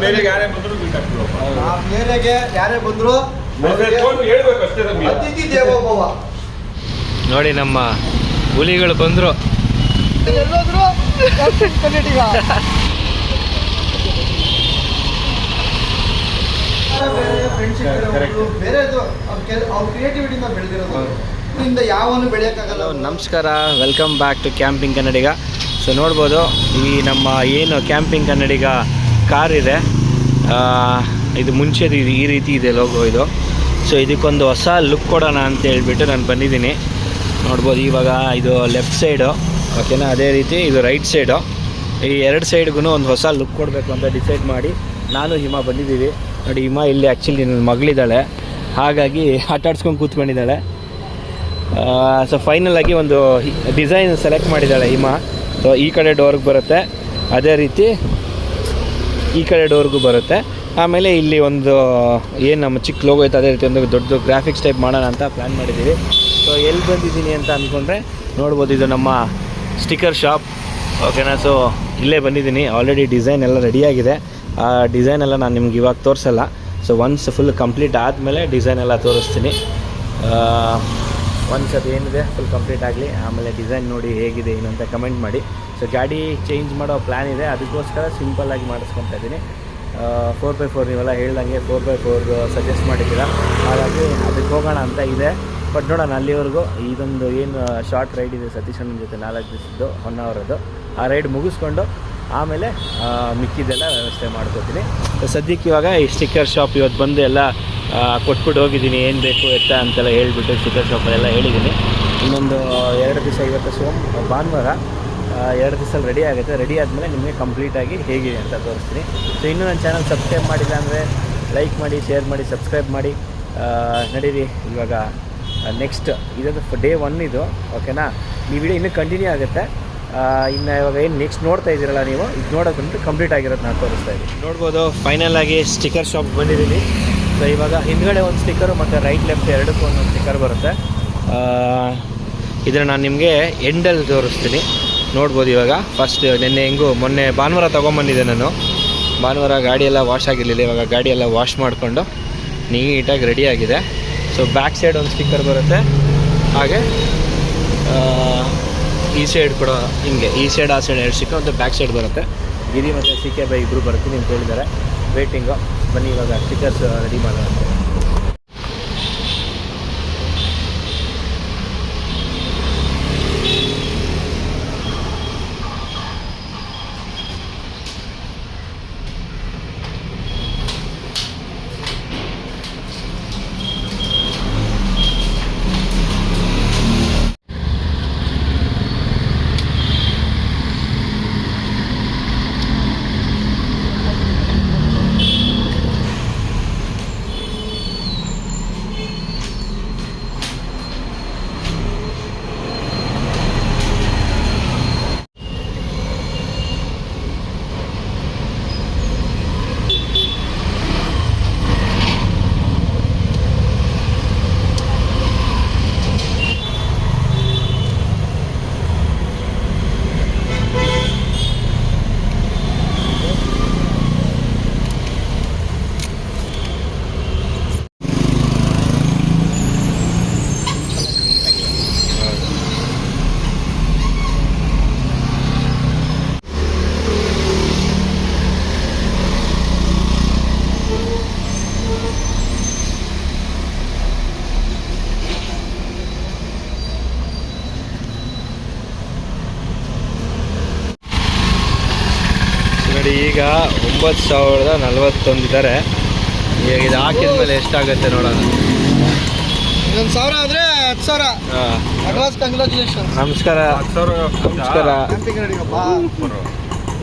ಮೇರೆಗೆ ಯಾರೇ ಬಂದ್ರು ಮೇರೆಗೆ ಯಾರೇ ಬಂದ್ರು ಹೇಳ್ಬೇಕಷ್ಟೇ. ಅತಿಥಿ ದೇವೋಭವ. ನೋಡಿ ನಮ್ಮ ಹುಲಿಗಳು ಬಂದ್ರು. ಎಲ್ಲೋದ್ರು ಕನ್ನಡಿಗ. ಬೇರೆದು ಅವ್ರ ಕ್ರಿಯೇಟಿವಿಟಿಯಿಂದ ಬೆಳೆದಿರೋದು. ಇದರಿಂದ ಯಾವನು ಬೆಳೆಯೋಕ್ಕಾಗಲ್ಲ. ನಮಸ್ಕಾರ, welcome back to camping Kannadiga. So ನೋಡ್ಬೋದು, ಈ ನಮ್ಮ ಏನು ಕ್ಯಾಂಪಿಂಗ್ ಕನ್ನಡಿಗ ಕಾರ್ ಇದೆ, ಇದು ಮುಂಚೆದು ಈ ರೀತಿ ಇದೆ ಲೋಗೋ ಇದು. ಸೊ ಇದಕ್ಕೊಂದು ಹೊಸ ಲುಕ್ ಕೊಡೋಣ ಅಂತ ಹೇಳ್ಬಿಟ್ಟು ನಾನು ಬಂದಿದ್ದೀನಿ. ನೋಡ್ಬೋದು ಇವಾಗ ಇದು ಲೆಫ್ಟ್ ಸೈಡು, ಓಕೆನಾ, ಅದೇ ರೀತಿ ಇದು ರೈಟ್ ಸೈಡು. ಈ ಎರಡು ಸೈಡ್ಗೂ ಒಂದು ಹೊಸ ಲುಕ್ ಕೊಡಬೇಕು ಅಂತ ಡಿಸೈಡ್ ಮಾಡಿ ನಾನು ಹಿಮ ಬಂದಿದ್ದೀವಿ. ನೋಡಿ, ಹಿಮ ಇಲ್ಲಿ ಆ್ಯಕ್ಚುಲಿ ನನ್ನ ಮಗಳಿದ್ದಾಳೆ, ಹಾಗಾಗಿ ಆಟಾಡ್ಸ್ಕೊಂಡು ಕೂತ್ಕೊಂಡಿದ್ದಾಳೆ. ಸೊ ಫೈನಲಾಗಿ ಒಂದು ಡಿಸೈನ್ ಸೆಲೆಕ್ಟ್ ಮಾಡಿದ್ದಾಳೆ ಹಿಮ. ಸೊ ಈ ಕಡೆ ಡೋರ್ಗೆ ಬರುತ್ತೆ, ಅದೇ ರೀತಿ ಈ ಕಡೆ ಡೋರ್ಗೂ ಬರುತ್ತೆ. ಆಮೇಲೆ ಇಲ್ಲಿ ಒಂದು ಏನು ನಮ್ಮ ಚಿಕ್ಕ ಲೋಗೋ ಐತೆ, ಅದೇ ರೀತಿ ಒಂದು ದೊಡ್ಡ ಗ್ರಾಫಿಕ್ಸ್ ಟೈಪ್ ಮಾಡೋಣ ಅಂತ ಪ್ಲ್ಯಾನ್ ಮಾಡಿದ್ದೀವಿ. ಸೊ ಎಲ್ಲಿ ಬಂದಿದ್ದೀನಿ ಅಂತ ಅಂದ್ಕೊಂಡ್ರೆ ನೋಡ್ಬೋದು, ಇದು ನಮ್ಮ ಸ್ಟಿಕ್ಕರ್ ಶಾಪ್, ಓಕೆನಾ. ಸೊ ಇಲ್ಲೇ ಬಂದಿದ್ದೀನಿ. ಆಲ್ರೆಡಿ ಡಿಸೈನ್ ಎಲ್ಲ ರೆಡಿಯಾಗಿದೆ. ಆ ಡಿಸೈನ್ ಎಲ್ಲ ನಾನು ನಿಮ್ಗೆ ಇವಾಗ ತೋರಿಸಲ್ಲ. ಸೊ ಒನ್ಸ್ ಫುಲ್ ಕಂಪ್ಲೀಟ್ ಆದಮೇಲೆ ಡಿಸೈನ್ ಎಲ್ಲ ತೋರಿಸ್ತೀನಿ. ಒನ್ಸ್ ಅದು ಏನಿದೆ ಫುಲ್ ಕಂಪ್ಲೀಟ್ ಆಗಲಿ, ಆಮೇಲೆ ಡಿಸೈನ್ ನೋಡಿ ಹೇಗಿದೆ ಏನು ಅಂತ ಕಮೆಂಟ್ ಮಾಡಿ. ಸೊ ಗಾಡಿ ಚೇಂಜ್ ಮಾಡೋ ಪ್ಲ್ಯಾನ್ ಇದೆ, ಅದಕ್ಕೋಸ್ಕರ ಸಿಂಪಲ್ಲಾಗಿ ಮಾಡಿಸ್ಕೊತಾ ಇದ್ದೀನಿ. 4x4 ನೀವೆಲ್ಲ ಹೇಳ್ದಂಗೆ 4x4 ಸಜೆಸ್ಟ್ ಮಾಡಿದ್ದೀರಾ, ಹಾಗಾಗಿ ಅದಕ್ಕೆ ಹೋಗೋಣ ಅಂತ ಇದೆ. ಬಟ್ ನೋಡೋಣ, ಅಲ್ಲಿವರೆಗೂ ಇದೊಂದು ಏನು ಶಾರ್ಟ್ ರೈಡ್ ಇದೆ ಸತೀಶ್ ಅಣ್ಣನ ಜೊತೆ 4 ದಿವಸದ್ದು 1 ಅವರದ್ದು, ಆ ರೈಡ್ ಮುಗಿಸ್ಕೊಂಡು ಆಮೇಲೆ ಮಿಕ್ಕಿದ್ದೆಲ್ಲ ವ್ಯವಸ್ಥೆ ಮಾಡ್ಕೋತೀನಿ. ಸದ್ಯಕ್ಕೆ ಇವಾಗ ಈ ಸ್ಟಿಕ್ಕರ್ ಶಾಪ್ ಇವತ್ತು ಬಂದು ಎಲ್ಲ ಕೊಟ್ಬಿಟ್ಟು ಹೋಗಿದ್ದೀನಿ, ಏನು ಬೇಕು ಎತ್ತ ಅಂತೆಲ್ಲ ಹೇಳಿಬಿಟ್ಟು ಸ್ಟಿಕ್ಕರ್ ಶಾಪಲ್ಲೆಲ್ಲ ಹೇಳಿದ್ದೀನಿ. ಇನ್ನೊಂದು 2 ದಿವಸ, ಇವತ್ತು ಭಾನುವಾರ, 2 ದಿವಸದಲ್ಲಿ ರೆಡಿ ಆಗುತ್ತೆ. ರೆಡಿ ಆದಮೇಲೆ ನಿಮಗೆ ಕಂಪ್ಲೀಟಾಗಿ ಹೇಗಿದೆ ಅಂತ ತೋರಿಸ್ತೀನಿ. ಸೊ ಇನ್ನೂ ನನ್ನ ಚಾನಲ್ ಸಬ್ಸ್ಕ್ರೈಬ್ ಮಾಡಿಲ್ಲ ಅಂದರೆ ಲೈಕ್ ಮಾಡಿ, ಶೇರ್ ಮಾಡಿ, ಸಬ್ಸ್ಕ್ರೈಬ್ ಮಾಡಿ. ನಡೀರಿ, ಇವಾಗ ನೆಕ್ಸ್ಟ್ ಇದೊಂದು ಡೇ 1 ಇದು, ಓಕೆನಾ. ಈ ವಿಡಿಯೋ ಇನ್ನೂ ಕಂಟಿನ್ಯೂ ಆಗುತ್ತೆ. ಇನ್ನು ಇವಾಗ ಏನು ನೆಕ್ಸ್ಟ್ ನೋಡ್ತಾ ಇದ್ದೀರಲ್ಲ ನೀವು, ಇದು ನೋಡೋಕ್ಕಂತೂ ಕಂಪ್ಲೀಟ್ ಆಗಿರೋದು ನಾನು ತೋರಿಸ್ತಾ ಇದ್ದೀನಿ. ನೋಡ್ಬೋದು, ಫೈನಲ್ ಆಗಿ ಸ್ಟಿಕ್ಕರ್ ಶಾಪ್ ಬಂದಿದ್ದೀನಿ. ಸೊ ಇವಾಗ ಹಿಂದ್ಗಡೆ ಒಂದು ಸ್ಟಿಕ್ಕರು ಮತ್ತು ರೈಟ್ ಲೆಫ್ಟ್ ಎರಡಕ್ಕೂ ಒಂದೊಂದು ಸ್ಟಿಕ್ಕರ್ ಬರುತ್ತೆ. ಇದನ್ನು ನಾನು ನಿಮಗೆ ಎಂಡಲ್ಲಿ ತೋರಿಸ್ತೀನಿ. ನೋಡ್ಬೋದು, ಇವಾಗ ಫಸ್ಟ್ ಮೊನ್ನೆ ಭಾನುವಾರ ತೊಗೊಂಬಂದಿದ್ದೆ ನಾನು. ಭಾನುವಾರ ಗಾಡಿ ಎಲ್ಲ ವಾಶ್ ಆಗಿರಲಿಲ್ಲ, ಇವಾಗ ಗಾಡಿ ಎಲ್ಲ ವಾಶ್ ಮಾಡಿಕೊಂಡು ನೀಟಾಗಿ ರೆಡಿಯಾಗಿದೆ. ಸೊ ಬ್ಯಾಕ್ ಸೈಡ್ ಒಂದು ಸ್ಟಿಕ್ಕರ್ ಬರುತ್ತೆ, ಹಾಗೆ ಈ ಸೈಡ್ ಕೂಡ ಹಿಂಗೆ, ಈ ಸೈಡ್ ಆ ಸೈಡ್ 2 ಸ್ಟಿಕ್ಕರ್ ಮತ್ತು ಬ್ಯಾಕ್ ಸೈಡ್ ಬರುತ್ತೆ. ಗಿರಿ ಮತ್ತು CK ಬೈ ಇಬ್ಬರು ಬರ್ತೀನಿ ಅಂತ ಹೇಳಿದ್ದಾರೆ. ವೇಟಿಂಗು. ಬನ್ನಿ ಇವಾಗ ಸ್ಟಿಕ್ಕರ್ಸ್ ರೆಡಿ ಮಾಡೋಣ. ಈಗ 9,041 ಇದ್ದಾರೆ. ಈಗ ಇದು ಹಾಕಿದ ಮೇಲೆ ಎಷ್ಟಾಗುತ್ತೆ ನೋಡೋಣ. 1,000 ಆದರೆ 10,000. Advance congratulation. ನಮಸ್ಕಾರ. ನಮಸ್ಕಾರ.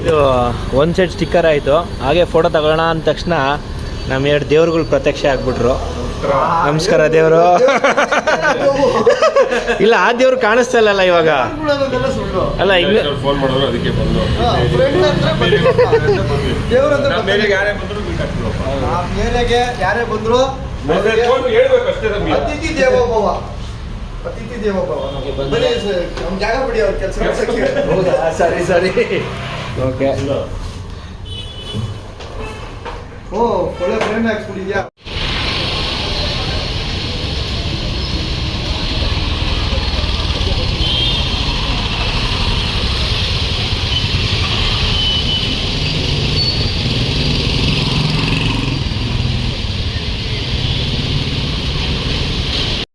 ಇದು ಒಂದು ಸೈಡ್ ಸ್ಟಿಕ್ಕರ್ ಆಯಿತು. ಹಾಗೆ ಫೋಟೋ ತಗೊಳ್ಳೋಣ ಅಂದ ತಕ್ಷಣ ನಮ್ಮ 2 ದೇವ್ರುಗಳು ಪ್ರತ್ಯಕ್ಷ ಆಗ್ಬಿಟ್ರು. ನಮಸ್ಕಾರ ದೇವರು. ಇಲ್ಲ, ಆ ದೇವ್ರು ಕಾಣಿಸ್ತಾ ಇಲ್ಲಲ್ಲ ಇವಾಗ. ಅಲ್ಲ, ಹಿಂಗೆ ಫೋನ್ ಮಾಡಿದ್ರು, ಅದಕ್ಕೆ ಬಂದು ಮೇರೆಗೆ ಯಾರೇ ಬಂದ್ರು ಹೇಳ್ಬೇಕಷ್ಟೇ. ಅತಿಥಿ ದೇವೋಭವ. ಅತಿಥಿ ದೇವೋಭವ. ನಮ್ಮ ಜಾಗ ಬಿಡಿ, ಅವ್ರ ಕೆಲಸ. ಸರಿ ಸರಿ, ಓಕೆ. ಓ ಒಳ್ಳೆ ಫ್ರೆಂಡ್ ಹಾಕ್ಸ್ಬಿಟ್ಟಿದ್ಯಾ.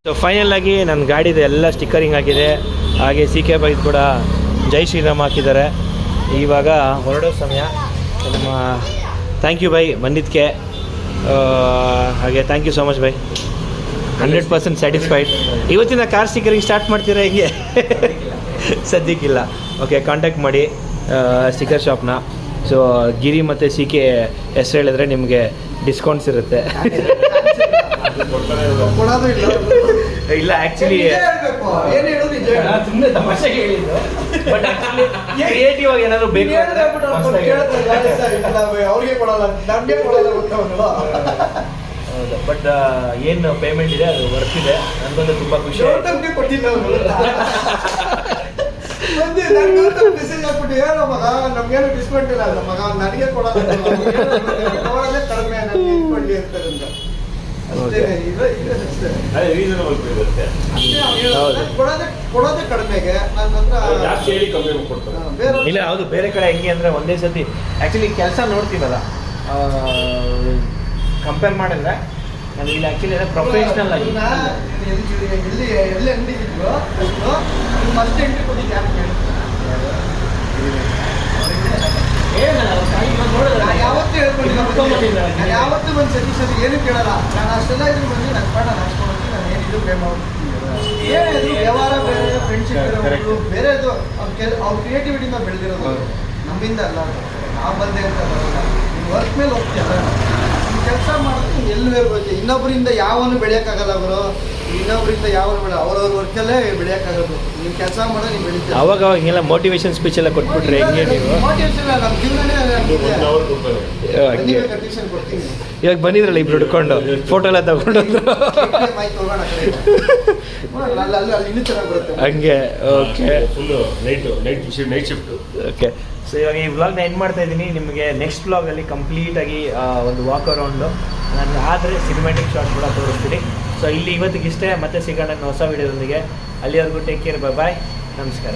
ಸೊ ಫೈನಲ್ ಆಗಿ ನನ್ನ ಗಾಡಿದು ಎಲ್ಲ ಸ್ಟಿಕ್ಕರಿಂಗ್ ಆಗಿದೆ, ಹಾಗೆ CK ಬೈಕ್ ಕೂಡ ಜೈ ಶ್ರೀರಾಮ್ ಹಾಕಿದ್ದಾರೆ. ಇವಾಗ ಹೊರಡೋ ಸಮಯ. ನಮ್ಮ ಥ್ಯಾಂಕ್ ಯು ಬೈ ಬಂದಿದ್ದಕ್ಕೆ, ಹಾಗೆ thank you so much bye. 100% satisfied. ಇವತ್ತಿನ ಕಾರ್ ಸ್ಟಿಕ್ಕರಿಂಗ್ ಸ್ಟಾರ್ಟ್ ಮಾಡ್ತೀರಾ ಹಿಂಗೆ? ಸದ್ಯಕ್ಕಿಲ್ಲ. ಓಕೆ, ಕಾಂಟ್ಯಾಕ್ಟ್ ಮಾಡಿ ಸ್ಟಿಕ್ಕರ್ ಶಾಪ್ನ. ಸೊ ಗಿರಿ ಮತ್ತು CK ಹೆಸರು ಹೇಳಿದ್ರೆ ನಿಮಗೆ ಡಿಸ್ಕೌಂಟ್ಸ್ ಇರುತ್ತೆ. ಕೊಡೋದು ಇಲ್ಲ. ಇಲ್ಲ ಆ್ಯಕ್ಚುಲಿ ನಿಜ ಹೇಳ್ಬೇಕು. ಏನ್ ಹೇಳೋದು ನಿಜ ಹೇಳು. ಸುಮ್ಮನೆ ತಮಾಷೆಗೆ ಹೇಳಿದ್ದು, ಬಟ್ ಕ್ರಿಯೇಟಿವ್ ಆಗಿ ಏನಾದ್ರು ಬೇಕು ನೀನ್ ಹೇಳ್ದೆ ಬಿಟ್ಟು ಅವ್ರು ಕೇಳ್ತಾರೆ, ಯಾರೇ ಸರ್ ಇಲ್ಲ ಬೈ, ಅವ್ರಿಗೆ ಕೊಡಲ್ಲ, ನಮ್ಗೆ ಕೊಡಲ್ಲ ಗೊತ್ತವನು. ಹೌದು, ಬಟ್ ಏನು ಪೇಮೆಂಟ್ ಇದೆ ಅದು ವರ್ಕ್ ಇದೆ. ನನಗೊಂದು ತುಂಬ ಖುಷಿ ಆಯ್ತು. ಗೌತಮ್ಗೆ ಕೊಟ್ಟಿಲ್ಲ ಅವನು. ಬಂದು ನಾನು ಗೌತಮ್ ಮೆಸೇಜ್ ಹಾಕ್ಬಿಟ್ಟು ಹೇಳೋ ಮಗ ನಮ್ಗೇನು ಡಿಸ್ಕೌಂಟ್ ಇಲ್ಲ ಅಲ್ಲ ಮಗ, ನನಗೆ ಕೊಡಲ್ಲ, ಕೊಡೋದೇ ಕಡಿಮೆ, ನನಗೆ ಇಟ್ಕೊಳ್ಳಿ ಅಂತಾರೆ ಅಂತ. ಅಷ್ಟೇ ಇದೆ ಅಷ್ಟೇ. ರೀಸನಬಲ್ ಇರುತ್ತೆ. ಅಷ್ಟೇ ಅವ್ನು ಹೌದು. ಹೇಳೋದು. ಕೊಡೋದೇ ಕಡಿಮೆಗೆ ನನ್ನ ಹತ್ರ ಜಾಸ್ತಿ ಹೇಳಿ ಕಮ್ಮಿ ಕೊಡ್ತಾರೆ. ಬೇರೆ ಇಲ್ಲ, ಹೌದು. ಬೇರೆ ಕಡೆ ಹೆಂಗೆ ಅಂದರೆ ಒಂದೇ ಸತಿ ಆ್ಯಕ್ಚುಲಿ ಕೆಲಸ ನೋಡ್ತೀವಲ್ಲ, ಕಂಪೇರ್ ಮಾಡಿದ್ರೆ ನನಗೆ ಇಲ್ಲಿ ಆ್ಯಕ್ಚುಲಿ ಪ್ರೊಫೆಷ್ನಲ್ ಆಗಿ ಎಲ್ಲಿ ಅಂಗಡಿಗಿದ್ರು ಫಸ್ಟ್ ಎಂಟ್ರಿ ಕೊಟ್ಟಿದ್ದು ಯಾರು ಕೇಳಿ? ನಾನು ಯಾವತ್ತೂ ಹೇಳ್ಕೊಂಡಿಲ್ಲ, ನಾನು ಯಾವತ್ತೂ ಒಂದು ಸತಿ ಏನು ಕೇಳಲ್ಲ. ನಾನು ಅಷ್ಟೆಲ್ಲ ಇದ್ರು ಬಂದು ನನ್ನ ಪಾಠ ನಾಚ್ಕೊಂಡು ನಾನು ಏನಿದ್ರು ಪೇ ಮಾಡ್ತೀನಿ. ಏನಿದ್ರು ವ್ಯವಹಾರ ಬೇರೆ, ಫ್ರೆಂಡ್ಶಿಪ್ ಇರೋದು ಬೇರೆ, ಅದು ಅವ್ರ ಕ್ರಿಯೇಟಿವಿಟಿಯಿಂದ ಬೆಳೆದಿರೋದು, ನಮ್ಮಿಂದ ಅಲ್ಲ. ನಾವು ಬಂದೆ ಅಂತ ಬರೋಲ್ಲ. ನೀವು ವರ್ಕ್ ಮೇಲೆ ಹೋಗ್ತೀಯಲ್ಲ, ಕೆಲಸ ಮಾಡಿದ್ರೆ ಎಲ್ಲಿ ಇರ್ಬೇಕು. ಇನ್ನೊಬ್ಬರಿಂದ ಯಾವನು ಬೆಳೆಯೋಕ್ಕಾಗಲ್ಲ ಅವರು, ಇನ್ನೊಬ್ಬರಿಂದ ಯಾವನು ಬೆಳೆ, ಅವ್ರವ್ರ ವರ್ಕಲ್ಲೇ ಬೆಳೆಯೋಕ್ಕಾಗೋದು. ನೀವು ಕೆಲಸ ಮಾಡಿದ್ರೆ ನೀವು ಬೆಳಿತೀರ. ಅವಾಗ ಹಿಂಗೆಲ್ಲ ಮೋಟಿವೇಶನ್ ಸ್ಪೀಚ್ ಎಲ್ಲ ಕೊಟ್ಬಿಟ್ರೆ ಹೆಂಗೆ ನೀವು? ಮೋಟಿವೇಶನ್ ನಮ್ಮ ಜೀವನನೇ ಹಂಗೆ ಕಂಡೀಷನ್ ಕೊಡ್ತೀನಿ. ಇವಾಗ ಬಂದಿದ್ರಲ್ಲ ಇಬ್ರು ಹಿಡ್ಕೊಂಡು ಫೋಟೋ ಎಲ್ಲ ತಗೊಂಡು ಮಾಹಿತಿ ಹೋಗೋಣ ಆ ಕಡೆ. ಅಲ್ಲಿ ಇನ್ನೂ ಚೆನ್ನಾಗಿ ಬರುತ್ತೆ. ಹಂಗೆ. Okay full night shift. Okay, so ಇವಾಗ ಈ ವ್ಲಾಗ್ನ ಎಂಡ್ ಮಾಡ್ತಾ ಇದ್ದೀನಿ. ನಿಮಗೆ ನೆಕ್ಸ್ಟ್ ವ್ಲಾಗಲ್ಲಿ ಕಂಪ್ಲೀಟಾಗಿ ಒಂದು ವಾಕ್ ಅರೌಂಡು ನಾನು ಆದರೆ ಸಿನಿಮ್ಯಾಟಿಕ್ ಶಾಟ್ ಕೂಡ ತೋರಿಸ್ತೀನಿ. ಸೊ ಇಲ್ಲಿ ಇವತ್ತಿಗಿಷ್ಟೇ, ಮತ್ತೆ ಸಿಗೋಣ ಹೊಸ ವೀಡಿಯೋದೊಂದಿಗೆ. ಅಲ್ಲಿವರೆಗೂ ಟೇಕ್ ಕೇರ್, ಬಾಯ್, ನಮಸ್ಕಾರ.